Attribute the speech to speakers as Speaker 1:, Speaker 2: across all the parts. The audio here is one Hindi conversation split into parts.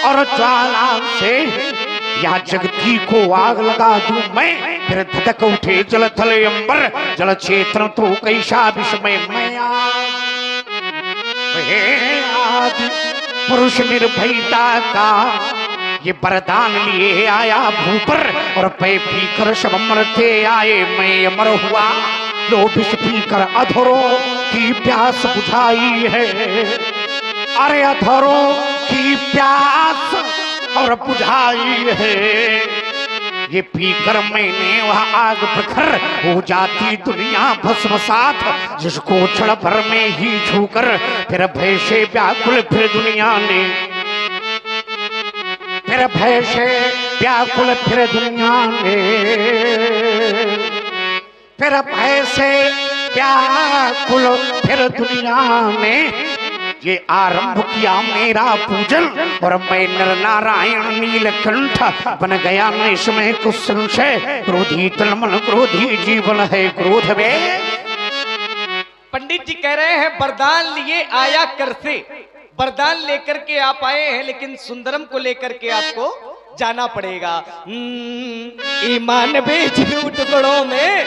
Speaker 1: और ज्वाला से या जगती को आग लगा दूं मैं। फिर धधक उठे जल थल अंबर, जल क्षेत्र तो कैसा विस्मय मैं आज पुरुष निर्भयता का ये वरदान लिए आया भूपर, और पै पीकर सब अमर थे आए मैं अमर हुआ। लो विष पीकर अधरों की प्यास बुझाई है, अरे अधरों की प्यास और बुझाई है। ये पीकर मैंने वह आग प्रखर हो जाती दुनिया भस्मसात, जिसको क्षण भर में ही छूकर फिर भय से व्याकुल फिर दुनिया ने, फिर भय से व्याकुल फिर दुनिया ने, फिर भय से व्याकुल फिर दुनिया ने। ये आरंभ किया मेरा पूजन, और मैं नर नारायण नीलकंठ बन गया न इसमें कुछ संशय। क्रोधी तलमन क्रोधी जीवन है क्रोध में।
Speaker 2: पंडित जी कह रहे हैं वरदान लिए आया कर से, वरदान लेकर के आप आए हैं, लेकिन सुंदरम को लेकर के आपको जाना पड़ेगा। ईमान बेच दो टुकड़ों में,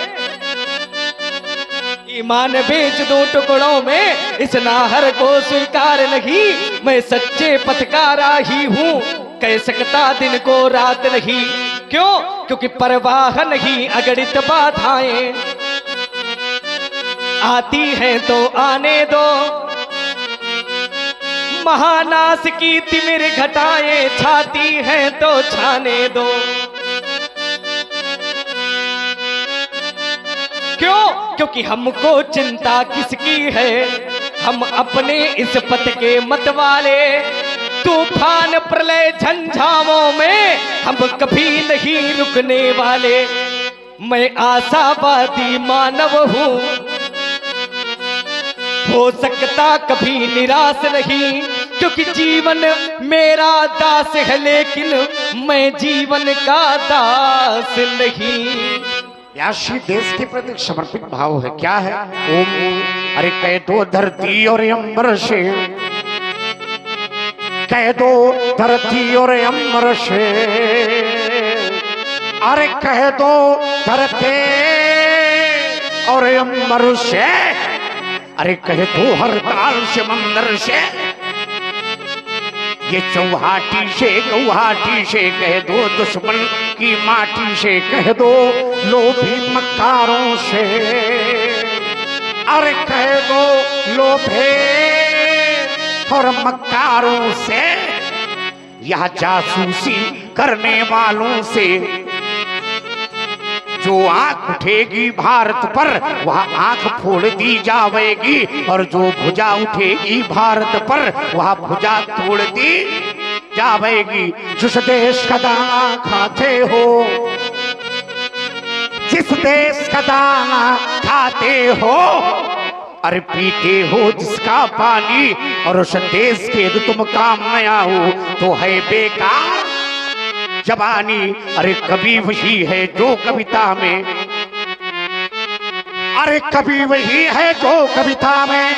Speaker 2: ईमान बेच दो टुकड़ों में, इस नाहर को स्वीकार नहीं। मैं सच्चे पथकारा ही हूँ, कह सकता दिन को रात नहीं। क्यों? क्योंकि परवाह नहीं अगणित बाधाएं, आती हैं तो आने दो। महानाश की तिमिर घटाएं छाती हैं तो छाने दो। क्यों? क्योंकि हमको चिंता किसकी है, हम अपने इस पथ के मत वाले। तूफान प्रलय झंझावों में हम कभी नहीं रुकने वाले। मैं आशावादी मानव हूँ, हो सकता कभी निराश नहीं। क्योंकि जीवन मेरा दास है, लेकिन मैं जीवन का दास नहीं।
Speaker 1: व्यासी देश के प्रति समर्पित भाव है। क्या है? ओम। अरे कह दो धरती और अंबर से, कह दो धरती और अंबर से, अरे कह दो धरती और अंबर से, अरे कह दो हर काल से मंदिर से, ये चौहाटी से गौहाटी से कह दो, दुश्मन की माटी से कह दो, लोभी मक्कारों से, अरे कह दो लोभे और मक्कारों से, यह जासूसी करने वालों से। जो आंख उठेगी भारत पर वह आंख फोड़ दी जाएगी, और जो भुजा उठेगी भारत पर वह भुजा तोड़ दी जाएगी। जिस देश का दाना खाते हो, जिस देश का दाना खाते हो, अरे पीते हो जिसका पानी, और उस देश के यदि तुम काम न आओ तो है बेकार जवानी। अरे कवि वही है जो कविता में, अरे कवि वही है जो कविता में,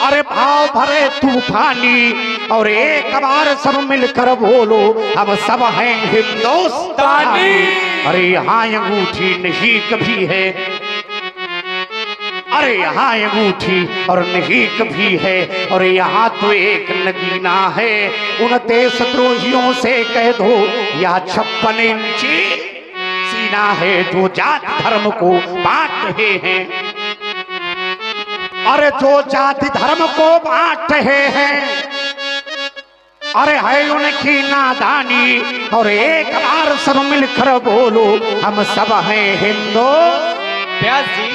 Speaker 1: अरे भाव भरे तूफानी, और एक बार सब मिलकर बोलो हम सब हैं हिंदुस्तानी। अरे यहाँ अंगूठी नहीं कभी है, अरे यहाँ अंगूठी और नहीं कभी है, और यहाँ तो एक नगीना है। उन देशद्रोहियों से कह दो यह 56 इंची सीना है जो जाति धर्म को बांट रहे हैं, अरे जो जाति धर्म को बांट रहे हैं, अरे है उनकी नादानी। और एक बार सब मिलकर बोलो हम सब हैं हिंदू।
Speaker 2: व्यास जी,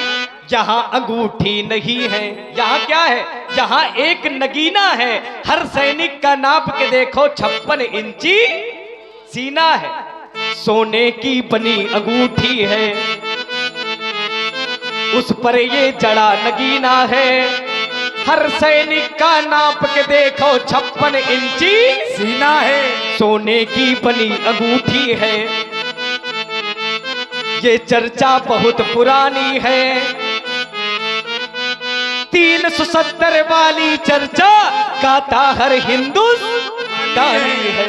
Speaker 2: जहाँ अंगूठी नहीं है यहाँ क्या है? यहाँ एक नगीना है। हर सैनिक का नाप के देखो 56 इंची सीना है। सोने की बनी अंगूठी है, उस पर ये जड़ा नगीना है। हर सैनिक का नाप के देखो 56 इंची सीना है। सोने की बनी अंगूठी है, ये चर्चा बहुत पुरानी है। 370 वाली चर्चा गाता हर हिंदुस्तानी। डाली है।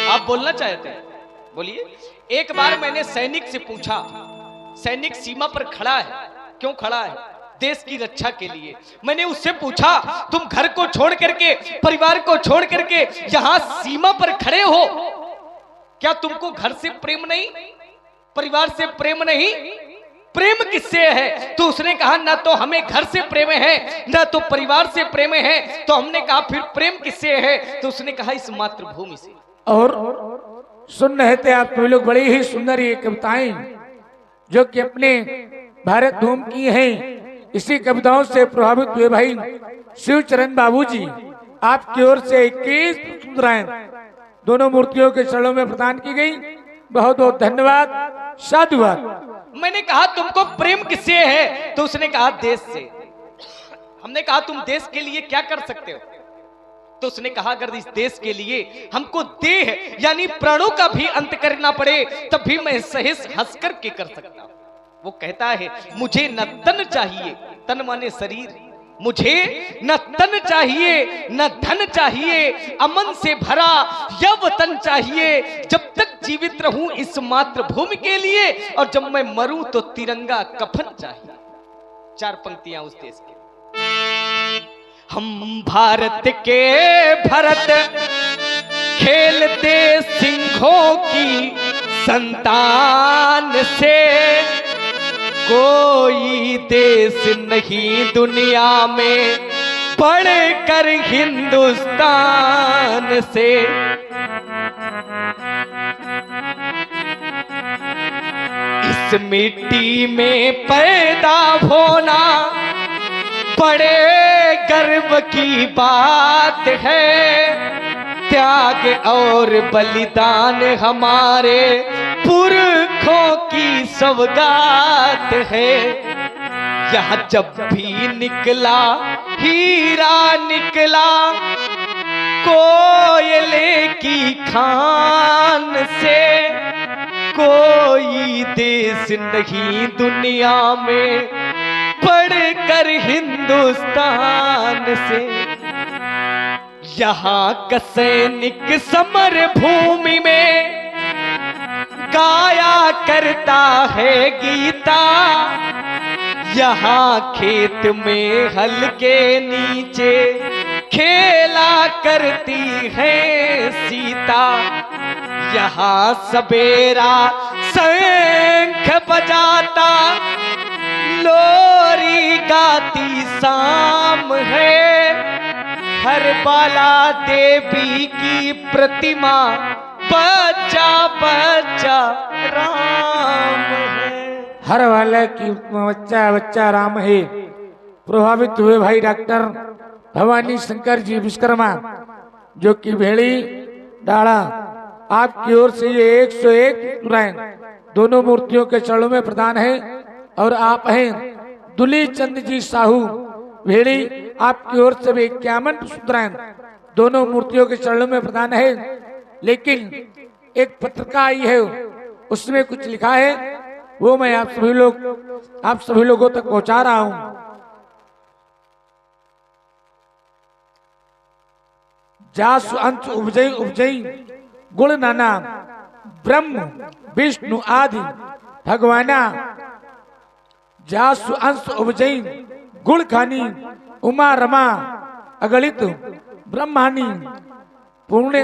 Speaker 2: आप बोलना चाहते हैं, बोलिए। एक बार मैंने सैनिक से पूछा, सैनिक सीमा पर खड़ा है, क्यों खड़ा है? देश की रक्षा के लिए। मैंने उससे पूछा, तुम घर को छोड़ करके, परिवार को छोड़ करके यहां सीमा पर खड़े हो, क्या तुमको घर से प्रेम नहीं, परिवार से प्रेम नहीं? प्रेम किससे है? तो उसने कहा, ना तो हमें घर से प्रेम है, ना तो परिवार से प्रेम है। तो हमने कहा, फिर प्रेम किससे है? तो उसने कहा, इस मातृभूमि से।
Speaker 3: और सुन रहे थे आप सभी लोग बड़ी ही सुंदर ये कविताएं जो कि अपने भारत धूम की हैं। इसी कविताओं से प्रभावित हुए भाई शिवचरण बाबूजी, आपकी ओर से 21 मुद्राएं दोनों मूर्तियों के चरणों में प्रदान की गई। बहुत बहुत धन्यवाद, साधुवाद।
Speaker 2: मैंने कहा, तुमको प्रेम किससे है? तो उसने कहा, देश से। हमने कहा, तुम देश के लिए क्या कर सकते हो? तो उसने कहा, अगर इस देश के लिए हमको देह यानी प्राणों का भी अंत करना पड़े, तब भी मैं सहेस हंस कर के कर सकता हूं। वो कहता है, मुझे न तन चाहिए, तन माने शरीर, मुझे न तन चाहिए न धन चाहिए, अमन से भरा यह वतन चाहिए, जब तक जीवित रहूं इस मातृभूमि के लिए, और जब मैं मरूं तो तिरंगा कफन चाहिए। 4 पंक्तियां उस देश के। हम भारत के भरत खेलते सिंहों की संतान से, कोई देश नहीं दुनिया में बढ़कर हिंदुस्तान से। इस मिट्टी में पैदा होना बड़े गर्व की बात है, त्याग और बलिदान हमारे पुरखों की सौगात है। यहाँ जब भी निकला हीरा निकला कोयले की खान से, कोई देश नहीं दुनिया में बढ़कर हिंदुस्तान से। यहाँ का सैनिक समर भूमि में गाया करता है गीता, यहाँ खेत में हल के नीचे खेला करती है सीता। यहाँ सवेरा शंख बजाता लोरी गाती शाम है, हर बाला देवी की प्रतिमा बच्चा बच्चा राम है।
Speaker 3: हर वाले की बच्चा बच्चा राम है। प्रभावित हुए भाई डॉक्टर भवानी शंकर जी विश्वकर्मा जो कि भेड़ी डाड़ा, आपकी ओर से ये 101 मुद्राएं दोनों मूर्तियों के चरणों में प्रदान है। और आप हैं दुली चंद जी साहू भेड़ी, आपकी ओर से भी 51 मुद्राएं दोनों मूर्तियों के चरणों में प्रदान है। लेकिन एक पत्रिका आई है, उसमें कुछ लिखा है, वो मैं आप सभी लोगों तक पहुंचा रहा हूं। जासु अंश उपजई उपजई गुण नाना, ब्रह्म विष्णु आदि भगवाना, जासु अंश उपजई गुण खानी, उमा रमा अगणित ब्रह्मानी, पूर्ण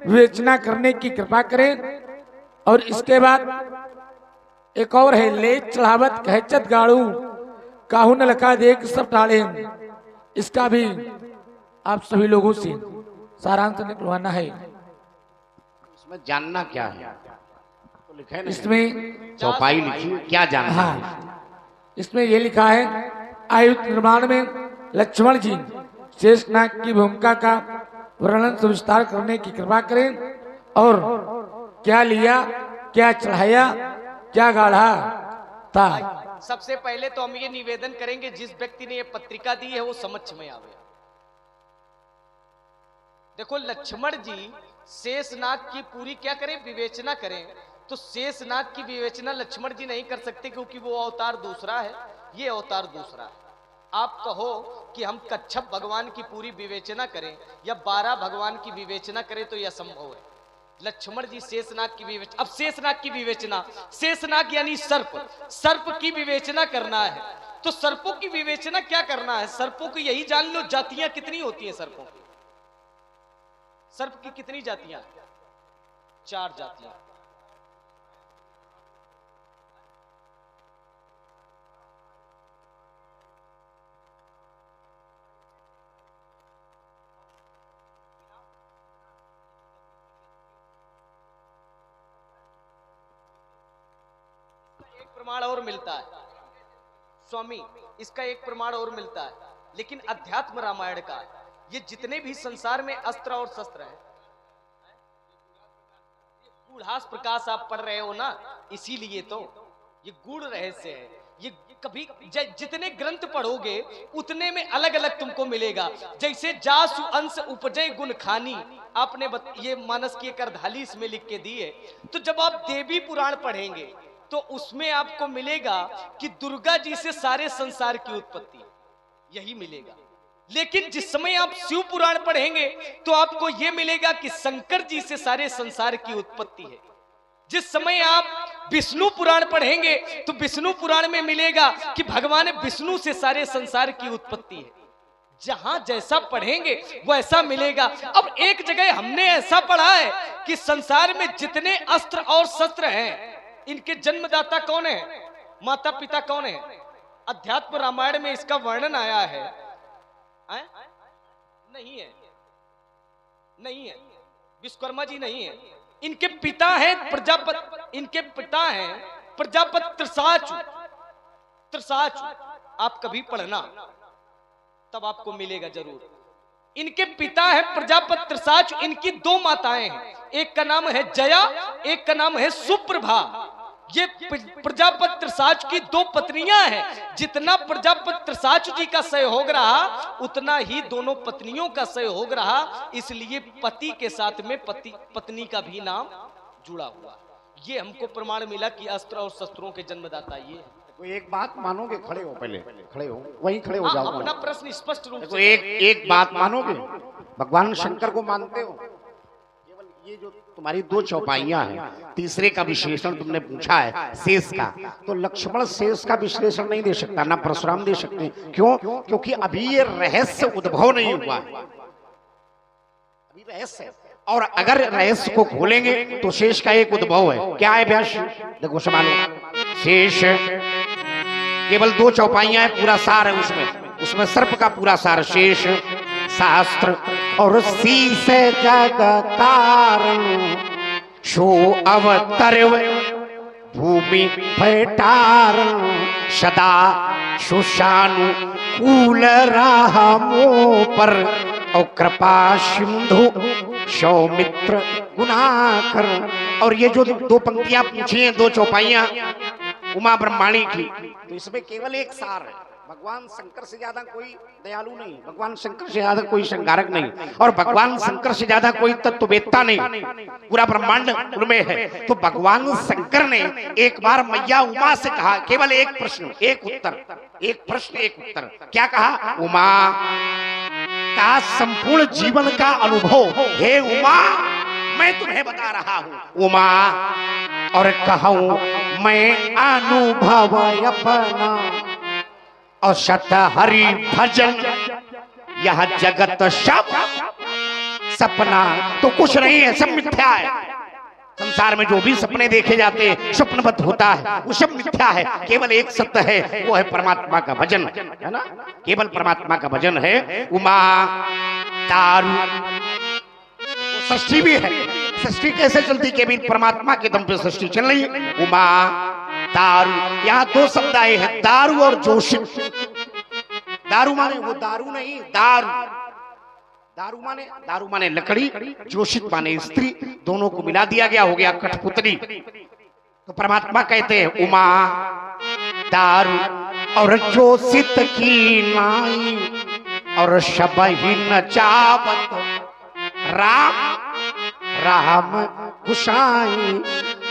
Speaker 3: विवेचना करने की कृपा करें। और इसके बाद एक और है, ले चढ़ावत कहचत गाड़ू, काहू न लखा देख सब टाले। इसका भी आप सभी लोगों से सारांश निकलवाना है।
Speaker 1: इसमें जानना क्या है? तो लिखा है ना,
Speaker 3: इसमें
Speaker 1: चौपाई लिखी, क्या जानना है?
Speaker 3: हाँ, इसमें ये लिखा है, आयुध निर्माण में लक्ष्मण जी शेषनाग की भूमिका का वर्णन विस्तार करने की कृपा करें। और क्या लिया, क्या चढ़ाया, क्या गाढ़ा था।
Speaker 2: सबसे पहले तो हम ये निवेदन करेंगे, जिस व्यक्ति ने ये पत्रिका दी है वो समझ में आवे। देखो, लक्ष्मण जी शेषनाग की पूरी क्या करें, विवेचना करें, तो शेषनाग की विवेचना लक्ष्मण जी नहीं कर सकते, क्योंकि वो अवतार दूसरा है, ये अवतार दूसरा है। आप कहो कि हम कच्छप भगवान की पूरी विवेचना करें या 12 भगवान की विवेचना करें तो यह संभव है। लक्ष्मण जी शेषनाग की विवेचना, अब शेषनाग की विवेचना, शेषनाग यानी सर्प, सर्प की विवेचना करना है तो सर्पों की विवेचना क्या करना है? सर्पों की यही जान लो जातियां कितनी होती हैं सर्पों की। सर्प की कितनी जातियां? 4 जातियां। एक प्रमाण और मिलता है स्वामी, इसका एक प्रमाण और मिलता है, लेकिन अध्यात्म रामायण का। ये जितने भी संसार में अस्त्र और शस्त्र हैं, गूढ़ास प्रकाश आप पढ़ रहे हो ना, इसीलिए तो ये गूढ़ रहस्य है। ये कभी जितने ग्रंथ पढ़ोगे उतने में अलग अलग तुमको मिलेगा। जैसे जासु अंश उपजय गुण खानी, आपने ये मानस की एक अर्धाली इसमें लिख के दी है। तो जब आप देवी पुराण पढ़ेंगे तो उसमें आपको मिलेगा कि दुर्गा जी से सारे संसार की उत्पत्ति, यही मिलेगा। लेकिन जिस समय आप शिव पुराण पढ़ेंगे तो आपको यह मिलेगा कि शंकर जी से सारे संसार की उत्पत्ति है। जिस समय आप विष्णु पुराण पढ़ेंगे तो विष्णु पुराण में मिलेगा कि भगवान विष्णु से सारे संसार की उत्पत्ति है। जहां जैसा पढ़ेंगे वैसा मिलेगा। अब एक जगह हमने ऐसा पढ़ा है कि संसार में जितने अस्त्र और शस्त्र हैं, इनके जन्मदाता कौन है, माता पिता कौन है? अध्यात्म रामायण में इसका वर्णन आया है। नहीं है, नहीं है, विश्वकर्मा जी नहीं है। इनके पिता हैं प्रजापति, इनके पिता हैं प्रजापति त्रिसाचु। त्रिसाचु आप कभी पढ़ना, तब आपको मिलेगा जरूर। इनके पिता है प्रजापति त्रिसाचु। इनकी 2 माताएं हैं, एक का नाम है जया, एक का नाम है सुप्रभा। ये प्रजापति त्रिसाचु की 2 पत्नियां हैं। जितना प्रजापति त्रिसाचु जी का सहयोग रहा उतना ही दोनों पत्नियों का सहयोग रहा, इसलिए पति के साथ में पत्नी का भी नाम जुड़ा हुआ। ये हमको प्रमाण मिला कि अस्त्र और शस्त्रों के जन्मदाता ये है।
Speaker 1: कोई एक बात मानोगे? खड़े हो, पहले खड़े हो, वहीं खड़े हो जाओ।
Speaker 2: अपना प्रश्न स्पष्ट रूप
Speaker 1: से एक बात मानोगे, भगवान शंकर को मानते हो? केवल ये जो तुम्हारी 2 चौपाइयां हैं, तीसरे का विश्लेषण तुमने पूछा है शेष का, तो लक्ष्मण शेष का विश्लेषण नहीं दे सकता, ना परशुराम दे सकते। क्यों? क्योंकि अभी ये रहस्य उद्भव नहीं हुआ है, अभी रहस्य है। और अगर रहस्य को खोलेंगे तो शेष का एक उद्भव है। क्या है व्यास? देखो संभालो, शेष केवल 2 चौपाइयां हैं, पूरा सार है उसमें सर्प का पूरा सार। शेष शास्त्र और शीस जग कारण शो अवतरव भूमि फटारण सदा सुशानु कूल रामो पर और कृपा सिंधु सौमित्र गुनाकर। और ये जो 2 पंक्तियां पूछी हैं, 2 चौपाइयां उमा ब्रह्माणी की, तो इसमें केवल एक सार है। भगवान शंकर से ज्यादा कोई दयालु नहीं, भगवान शंकर से ज्यादा कोई संगारक नहीं, और भगवान शंकर से ज्यादा कोई तत्ववेत्ता नहीं। पूरा ब्रह्मांड उनमें है। तो भगवान शंकर ने एक बार मैया उमा से कहा, केवल एक प्रश्न एक उत्तर, एक प्रश्न एक उत्तर। क्या कहा? उमा का संपूर्ण जीवन का अनुभव, हे उमा मैं तुम्हें बता रहा हूं उमा, और कहूं मैं अनुभव अपना और सत हरि भजन, यह जगत सब सपना तो कुछ नहीं है, सब मिथ्या है। संसार में जो भी सपने देखे जाते हैं स्वप्नवत होता है, वो सब मिथ्या है। केवल एक सत्य है, वो है परमात्मा का भजन, है ना? केवल परमात्मा का भजन है। उमा दारू सृष्टि भी है। सृष्टि कैसे चलती? केवल परमात्मा के दम पे सृष्टि चल रही है। उमा दारू, यहाँ 2 शब्द आए हैं, दारू और जोशित। दारू माने वो दारू नहीं, दारू, दारू माने लकड़ी, जोशित माने स्त्री, दोनों को मिला दिया गया, हो गया कठपुतली। तो परमात्मा कहते हैं उमा दारू और जोशित की नाई और शबही नचावत राम राम गुसाई।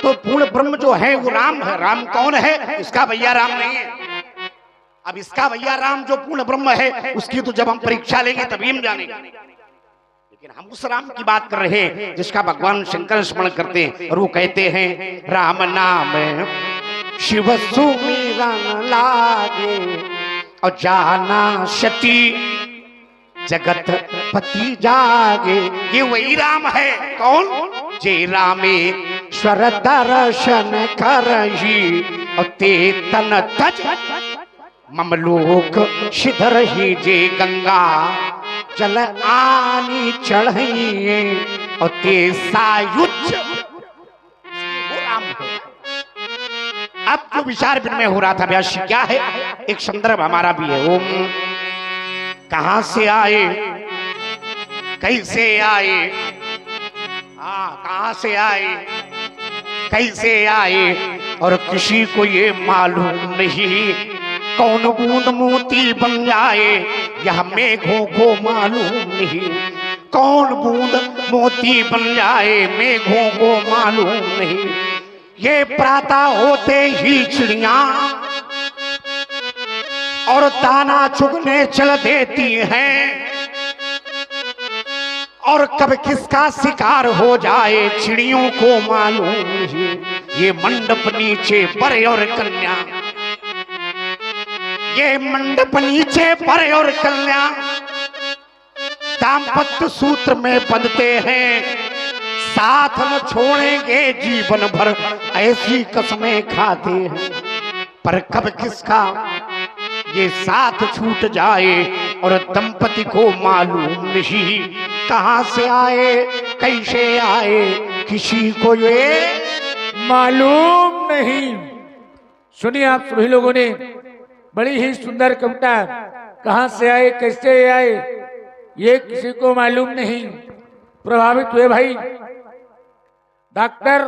Speaker 1: तो पूर्ण ब्रह्म जो है वो राम है। राम कौन है? इसका भैया राम नहीं है। अब इसका भैया राम जो पूर्ण ब्रह्म है उसकी तो जब हम परीक्षा लेंगे तभी हम जानेंगे, लेकिन हम उस राम की बात कर रहे हैं जिसका भगवान शंकर स्मरण करते हैं और वो कहते हैं राम नाम शिव सुमिरन लागे और जाना सती जगत पति जागे। ये वही राम है। कौन? जे रामेश्वर दर्शन करही और ते तन तज ममलोक सिधर ही जे गंगा जल आनी चढ़िए और ते सायुज वो राम है। अब जो विचार विनिमय हो रहा था व्यास क्या है, एक संदर्भ हमारा भी है। ओम कहां से आए, कैसे आए, हाँ कहां से आए, कैसे आए और किसी को ये मालूम नहीं। कौन बूंद मोती बन जाए यह मेघों को मालूम नहीं। कौन बूंद मोती बन जाए मेघों को मालूम नहीं। ये प्रातः होते ही चिड़िया और दाना चुगने चल देती हैं और कब किसका शिकार हो जाए चिड़ियों को मालूम नहीं। ये मंडप नीचे वर और कन्या, ये मंडप नीचे वर और कन्या दाम्पत्य सूत्र में बंधते हैं। साथ न छोड़ेंगे जीवन भर ऐसी कसमें खाते हैं। पर कब किसका ये साथ छूट जाए और दंपति को मालूम नहीं। कहां से आए कैसे आए किसी को ये
Speaker 3: मालूम नहीं। सुनिए आप सभी लोगों ने बड़ी ही सुंदर कविता, कहां से आए कैसे आए ये किसी को मालूम नहीं। प्रभावित हुए भाई डॉक्टर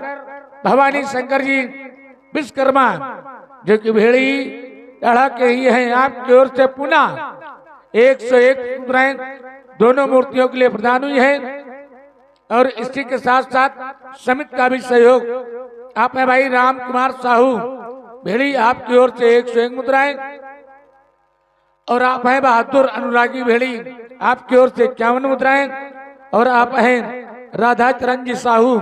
Speaker 3: भवानी शंकर जी विश्वकर्मा जो कि भेड़ी चढ़ा के ही हैं, आपकी ओर से पुनः 101 मुद्राएं दोनों मूर्तियों के लिए प्रदान हुई है। और इसी के साथ साथ समिति का भी सहयोग आप है भाई राम कुमार साहू भेड़ी, आपकी ओर से 101 मुद्राएं। और आप हैं बहादुर अनुरागी भेड़ी, आपकी ओर से 51 मुद्राएं। और आप हैं राधा चरण जी साहू,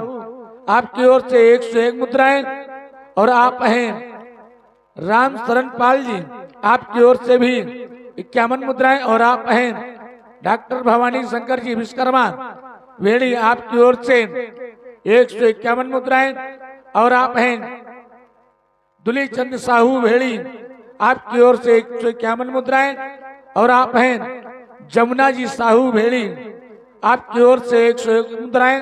Speaker 3: आपकी ओर से 101 मुद्राएं। और आप हैं राम शरण पाल जी, आपकी ओर से भी 51 मुद्राएं। और आप हैं डॉक्टर भवानी शंकर जी विश्वकर्मा वेड़ी, आपकी ओर से 151 मुद्राएं। और आप हैं दुली चंद साहू भेड़ी, आपकी ओर से 151 मुद्राएं। और आप हैं जमुना जी साहू भेड़ी, आपकी ओर से 101 मुद्राएं।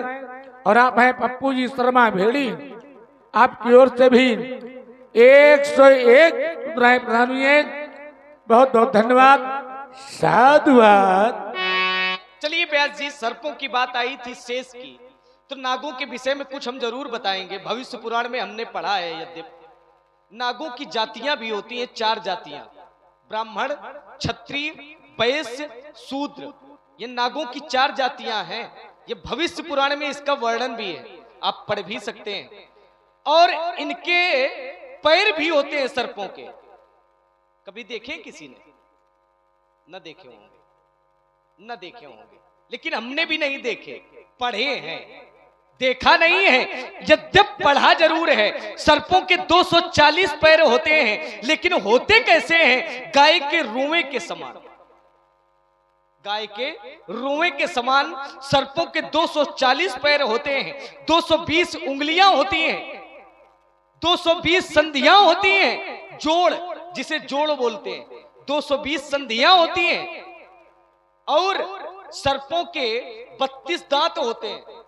Speaker 3: और आप हैं पप्पू जी शर्मा भेड़ी, आपकी ओर से भी 101 मुद्राएं प्रदान हुई है। बहुत बहुत धन्यवाद, साधुवाद।
Speaker 2: चलिए व्यास जी, सर्पों की बात आई थी शेष की, तो नागों के विषय में कुछ हम जरूर बताएंगे। भविष्य पुराण में हमने पढ़ा है यद्यपि नागों की जातियां भी होती हैं, 4 जातियां, ब्राह्मण, क्षत्रिय, वैश्य, शूद्र। ये नागों की 4 जातियां हैं। ये भविष्य पुराण में इसका वर्णन भी है, आप पढ़ भी सकते हैं। और इनके पैर भी होते हैं सर्पों के। कभी देखे किसी ने? न देखे होंगे, न देखे होंगे, लेकिन हमने भी नहीं देखे, पढ़े हैं, देखा नहीं है। यद्यप पढ़ा जरूर है। सर्पों के 240 पैर होते हैं, लेकिन होते कैसे हैं? गाय के रोए के समान, गाय के रोए के समान सर्पों के 240 पैर होते हैं। 220 उंगलियां होती हैं, 220 संधियां होती हैं, जोड़ जिसे जोड़ बोलते हैं, 220 संधियां होती हैं। और सर्पों के 32 दांत होते हैं।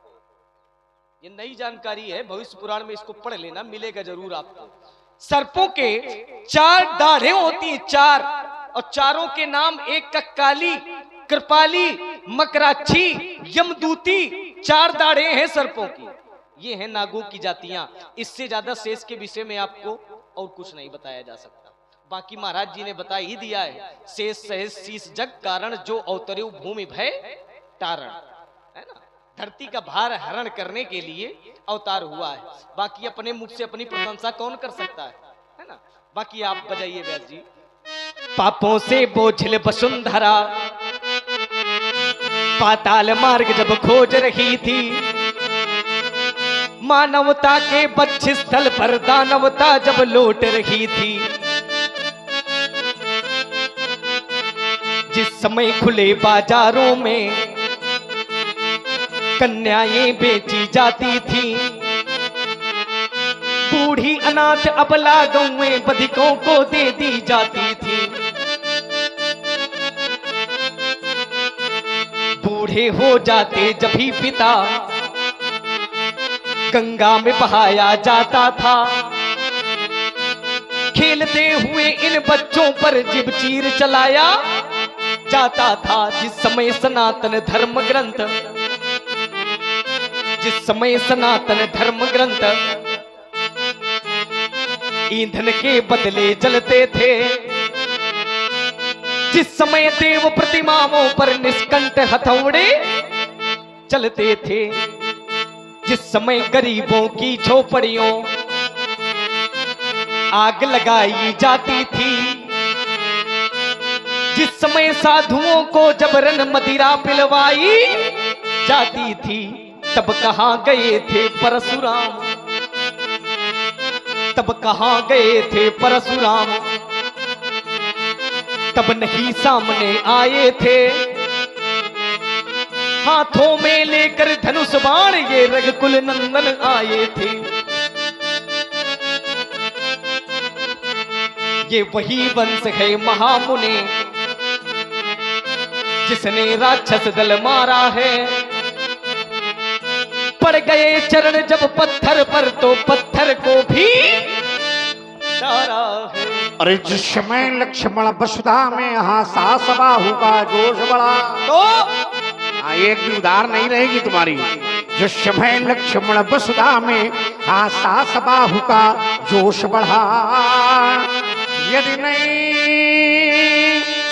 Speaker 2: ये नई जानकारी है, भविष्य पुराण में इसको पढ़ लेना, मिलेगा जरूर आपको। सर्पों के 4 दाढ़ें होती हैं, 4, और चारों के नाम, एक का काली, कृपाली, मकराक्षी, यमदूती, 4 दाढ़ें हैं सर्पों की। ये है नागों की जातियां। इससे ज्यादा शेष के विषय में आपको और कुछ नहीं बताया जा सकता। बाकी महाराज जी ने बता ही दिया है, शेष सहेज शीश जग कारण जो अवतरेउ भूमि भय तारण, है ना। धरती का भार हरण करने के लिए अवतार हुआ है। बाकी अपने मुख से अपनी प्रशंसा कौन कर सकता है ना। बाकी आप बजाइए व्यास जी। पापों से बोझिल वसुंधरा पाताल मार्ग जब खोज रही थी, मानवता के बच्चे स्थल पर दानवता जब लौट रही थी। जिस समय खुले बाजारों में कन्याएं बेची जाती थी, बूढ़ी अनाथ अबला गौएं बधिकों को दे दी जाती थी। बूढ़े हो जाते जब भी पिता गंगा में बहाया जाता था। खेलते हुए इन बच्चों पर जिब चीर चलाया जाता था। जिस समय सनातन धर्म ग्रंथ, जिस समय सनातन धर्म ग्रंथ ईंधन के बदले जलते थे, जिस समय देव प्रतिमाओं पर निष्कंठ हथौड़े चलते थे, जिस समय गरीबों की झोपड़ियों आग लगाई जाती थी, जिस समय साधुओं को जबरन मदिरा पिलवाई जाती थी, तब कहां गए थे परशुराम, तब कहां गए थे परशुराम, तब नहीं सामने आए थे। हाथों में लेकर धनुष बाण ये रघुकुल नंदन आए थे। ये वही वंश है महामुनि जिसने राक्षस दल मारा है। पड़ गए चरण जब पत्थर पर तो पत्थर को भी डारा है।
Speaker 1: अरे जिस समय लक्ष्मण वसुधा में हासा बाहु का जोश बढ़ा,
Speaker 2: तो
Speaker 1: एक भी उधार नहीं रहेगी तुम्हारी। जिस समय लक्ष्मण वसुधा में हासा बाहु का जोश बढ़ा, यदि नहीं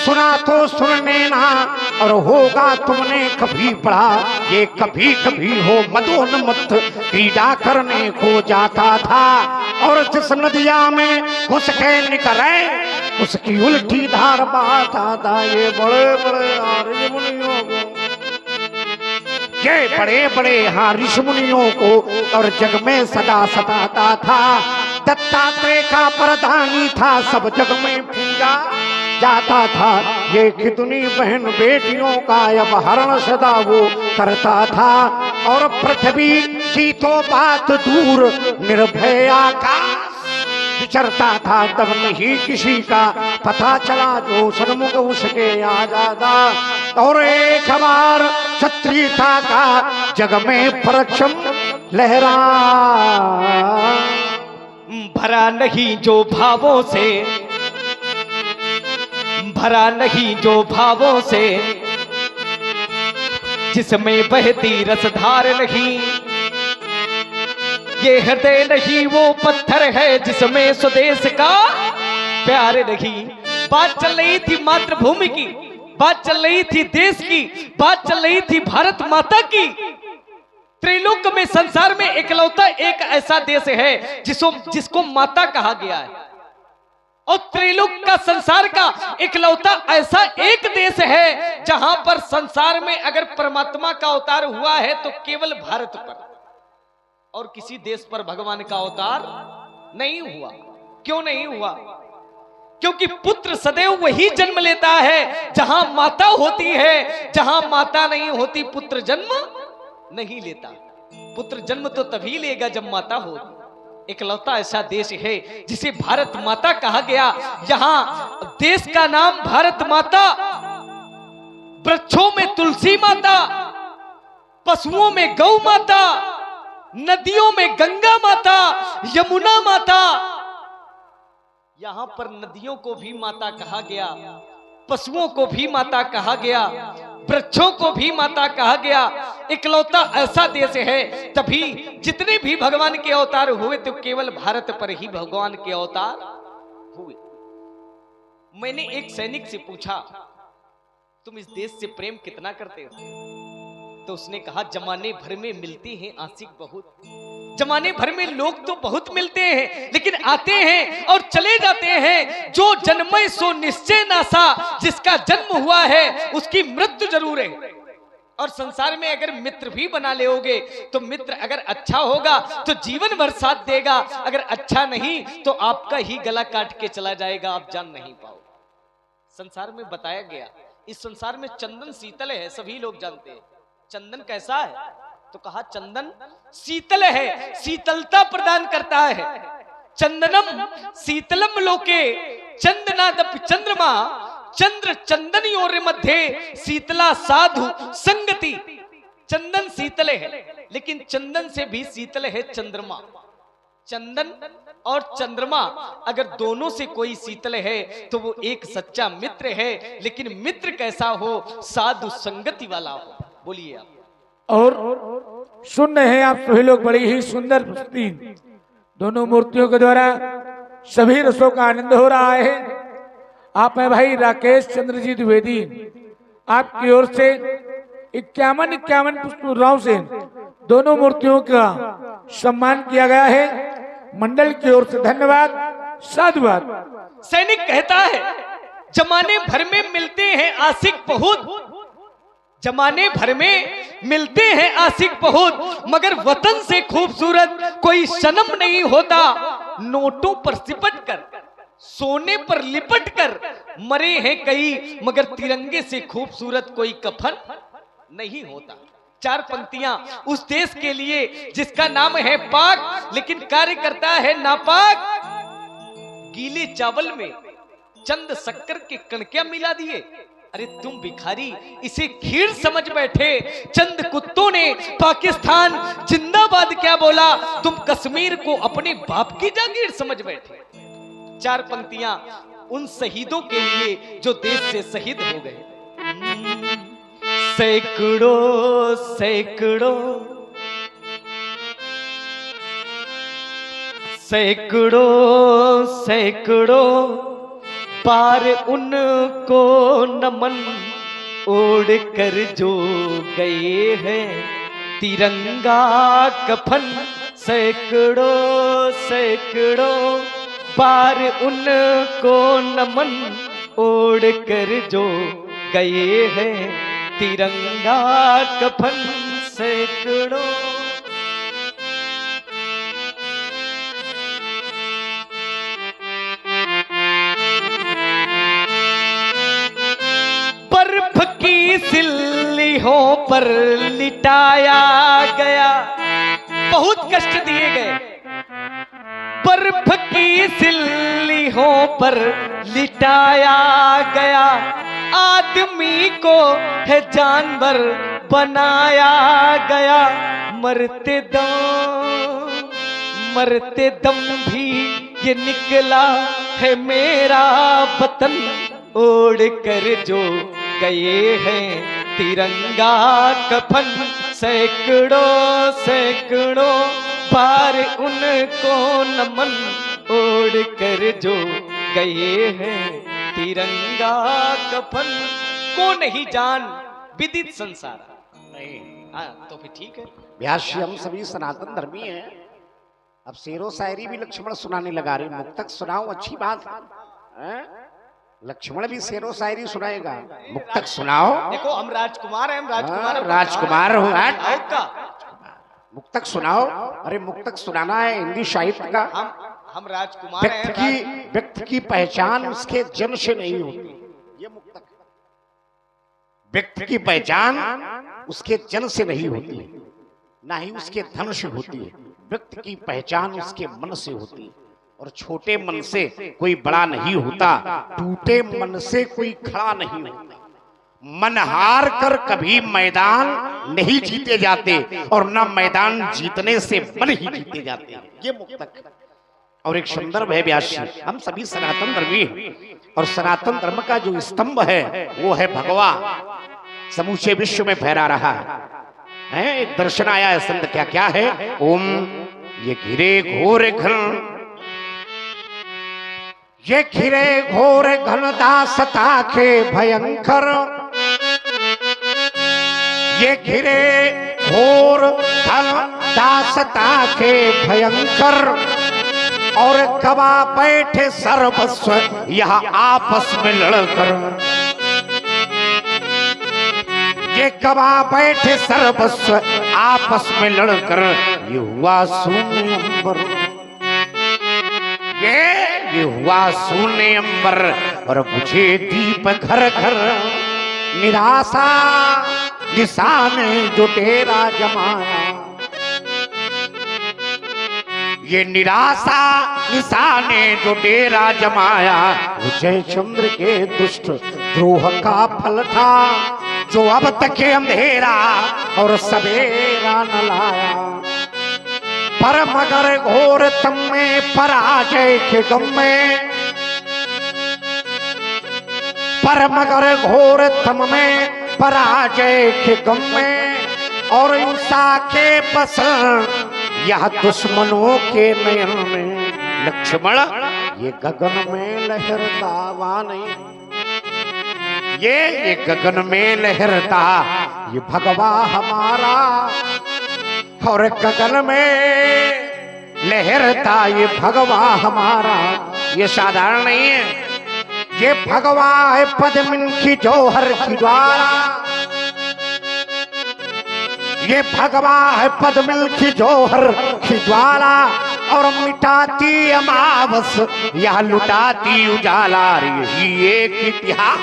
Speaker 1: सुना तो सुन लेना, और होगा तुमने कभी पढ़ा। ये कभी कभी हो मदोन्मत्त क्रीड़ा करने को जाता था, और जिस नदिया में घुस के निकले उसकी उल्टी धार बहाता था। ये बड़े बड़े ऋषि मुनियों को, ये बड़े बड़े ऋषि मुनियों को और जग में सदा सताता था। दत्तात्रेय का प्रधानी था, सब जग में पूजा जाता था। ये कितनी बहन बेटियों का अपहरण सदा वो करता था, और पृथ्वी की तो बात दूर निर्भय आकाश विचरता था। तब नहीं किसी का पता चला जो सन्मुख उसके आ जाता, और एक बार क्षत्रियता का जग में परचम लहरा।
Speaker 2: भरा नहीं जो भावों से, भरा नहीं जो भावों से, जिसमें बहती रसधार नहीं। ये हृदय नहीं वो पत्थर है जिसमें स्वदेश का प्यार नहीं। बात चल रही थी मातृभूमि की, बात चल रही थी देश की, बात चल रही थी भारत माता की। त्रिलोक में, संसार में इकलौता एक ऐसा देश है जिसको माता कहा गया है, और त्रिलोक का, संसार का इकलौता ऐसा एक देश है जहां पर संसार में अगर परमात्मा का अवतार हुआ है तो केवल भारत पर, और किसी देश पर भगवान का अवतार नहीं हुआ। क्यों नहीं हुआ? क्योंकि पुत्र सदैव वही जन्म लेता है जहां माता होती है। जहां माता नहीं होती पुत्र जन्म नहीं लेता। पुत्र जन्म तो तभी लेगा जब माता हो। इकलौता ऐसा देश है जिसे भारत माता कहा गया। यहाँ देश का नाम भारत माता, वृक्षों में तुलसी माता, पशुओं में गौ माता, नदियों में गंगा माता, यमुना माता। यहां पर नदियों को भी माता कहा गया, पशुओं को भी माता कहा गया, वृक्षों को भी माता कहा गया। इकलौता ऐसा देश है। तभी जितने भी भगवान के अवतार हुए तो केवल भारत पर ही भगवान के अवतार हुए। मैंने एक सैनिक से पूछा, तुम इस देश से प्रेम कितना करते हो? तो उसने कहा, जमाने भर में मिलते हैं आशिक बहुत, जमाने भर में लोग तो बहुत मिलते हैं, लेकिन आते हैं और चले जाते हैं। जो जन्मे सो निश्चय नासा, जिसका जन्म हुआ है उसकी मृत्यु जरूर है। और संसार में अगर मित्र भी बना लेओगे तो मित्र अगर अच्छा होगा तो जीवन भर साथ देगा, अगर अच्छा नहीं तो आपका ही गला काट के चला जाएगा, आप जान नहीं पाओ। संसार में बताया गया, इस संसार में चंदन शीतल है, सभी लोग जानते हैं। चंदन कैसा है? तो कहा चंदन शीतल है, शीतलता प्रदान करता है। चंदनम शीतलम लोके चंदनादपि चंद्रमा, चंद्र चंदन योर मध्य शीतला साधु संगति। चंदन शीतल है, लेकिन चंदन से भी शीतल है चंद्रमा। चंदन और चंद्रमा अगर दोनों से कोई शीतल है तो वो एक सच्चा मित्र है। लेकिन मित्र कैसा हो? साधु संगति वाला हो। बोलिए आप।
Speaker 3: और सुन रहे हैं आप सभी लोग बड़ी ही सुंदर प्रस्तुति दोनों मूर्तियों के द्वारा, सभी रसों का आनंद हो रहा है। आप हैं भाई राकेश चंद्र जी द्विवेदी, आपकी ओर से 51 पुष्पराव से दोनों मूर्तियों का सम्मान किया गया है। मंडल की ओर से धन्यवाद, साधुवाद।
Speaker 2: सैनिक कहता है जमाने भर में मिलते हैं आशिक बहुत, जमाने भर में मिलते हैं आशिक बहुत, मगर वतन से खूबसूरत कोई सनम नहीं होता। नोटों पर सिपट कर, सोने पर लिपट कर मरे हैं कई, मगर तिरंगे से खूबसूरत कोई कफन नहीं होता। चार पंक्तियां उस देश के लिए जिसका नाम है पाक, लेकिन कार्य करता है नापाक। गीले चावल में चंद शक्कर के कणकियां मिला दिए। अरे तुम भिखारी इसे खीर समझ बैठे। चंद कुत्तों ने पाकिस्तान जिंदाबाद क्या बोला, तुम कश्मीर को अपने बाप की जागीर समझ बैठे। चार पंक्तियां उन शहीदों के लिए जो देश से शहीद हो गए। सैकड़ों सैकड़ों सैकड़ों सैकड़ों पार उनको नमन, ओढ़ कर जो गए हैं तिरंगा कफन। सैकड़ों सैकड़ों पार उनको नमन, ओढ़ कर जो गए हैं तिरंगा कफन। सैकड़ों बर्फ की सिल्लियों पर लिटाया गया, बहुत कष्ट दिए गए। बर्फ की सिल्लियों पर लिटाया गया, आदमी को है जानवर बनाया गया। मरते दम भी ये निकला है मेरा वतन, ओढ़ कर जो गए हैं तिरंगा कफन। सैकड़ों सैकड़ों पार उनको नमन, ओढ़ कर जो गए हैं तिरंगा कफन। को नहीं जान विदित संसार।
Speaker 1: नहीं,
Speaker 2: हाँ तो फिर ठीक है।
Speaker 1: व्यास जी हम सभी सनातन धर्मी हैं। अब शेरो शायरी भी लक्ष्मण सुनाने लगा रहे, मुक्तक सुनाओ, अच्छी बात है। लक्ष्मण भी शेरो शायरी सुनाएगा, मुक्तक सुनाओ।
Speaker 2: देखो हम राजकुमार हैं, हम राजकुमार हैं।
Speaker 1: राजकुमार हो
Speaker 2: का
Speaker 1: मुक्तक सुनाओ। अरे मुक्तक सुनाना है हिंदी साहित्य का।
Speaker 2: हम राजकुमार हैं।
Speaker 1: व्यक्ति की पहचान उसके जन्म से नहीं होती। ये मुक्तक व्यक्ति की पहचान उसके जन्म से नहीं होती, ना ही उसके धन से होती है। व्यक्ति की पहचान उसके मन से होती है। और छोटे मन से कोई बड़ा नहीं होता, टूटे मन से कोई खड़ा नहीं होता। मन हार कर कभी मैदान नहीं जीते जाते, और ना मैदान जीतने से मन ही जीते जाते हैं। ये मुक्तक और एक संदर्भ है व्यास जी। हम सभी सनातन धर्मी हैं, और सनातन धर्म का जो स्तंभ है वो है भगवा, समूचे विश्व में फहरा रहा है। एक दर्शन आया है संत, क्या क्या है? ओम ये घिरे घोर घन, ये घिरे घोर घन दासता के भयंकर, ये घिरे घोर घन दासता के भयंकर और गवा बैठे सर्वस्व यहाँ आपस में लड़कर। ये गवा बैठे सर्वस्व आपस में लड़कर, ये हुआ शून्य अंबर, ये हुआ शून्य अंबर और बुझे दीप घर घर। निराशा निशाने जो डेरा जमाया, ये निराशा निशाने जो डेरा जमाया, जय चंद्र के दुष्ट द्रोह का फल था, जो अब तक अंधेरा और सवेरा न लाया। पर मगर घोर तम में पराजय के गम में, पर मगर घोर तम में पराजय के गम में और हिंसा के पसल यह दुश्मनों के नयन में। लक्ष्मण ये गगन में लहरता वाणी, ये गगन में लहरता ये भगवा हमारा, और गगन में लहरता ये भगवा हमारा। ये साधारण नहीं है, ये भगवा है पद्मिन की जौहर की ज्वाला, ये भगवा है पद्मिन की जौहर की ज्वाला, और मिटाती अमावस यह लुटाती उजाला। यही एक इतिहास,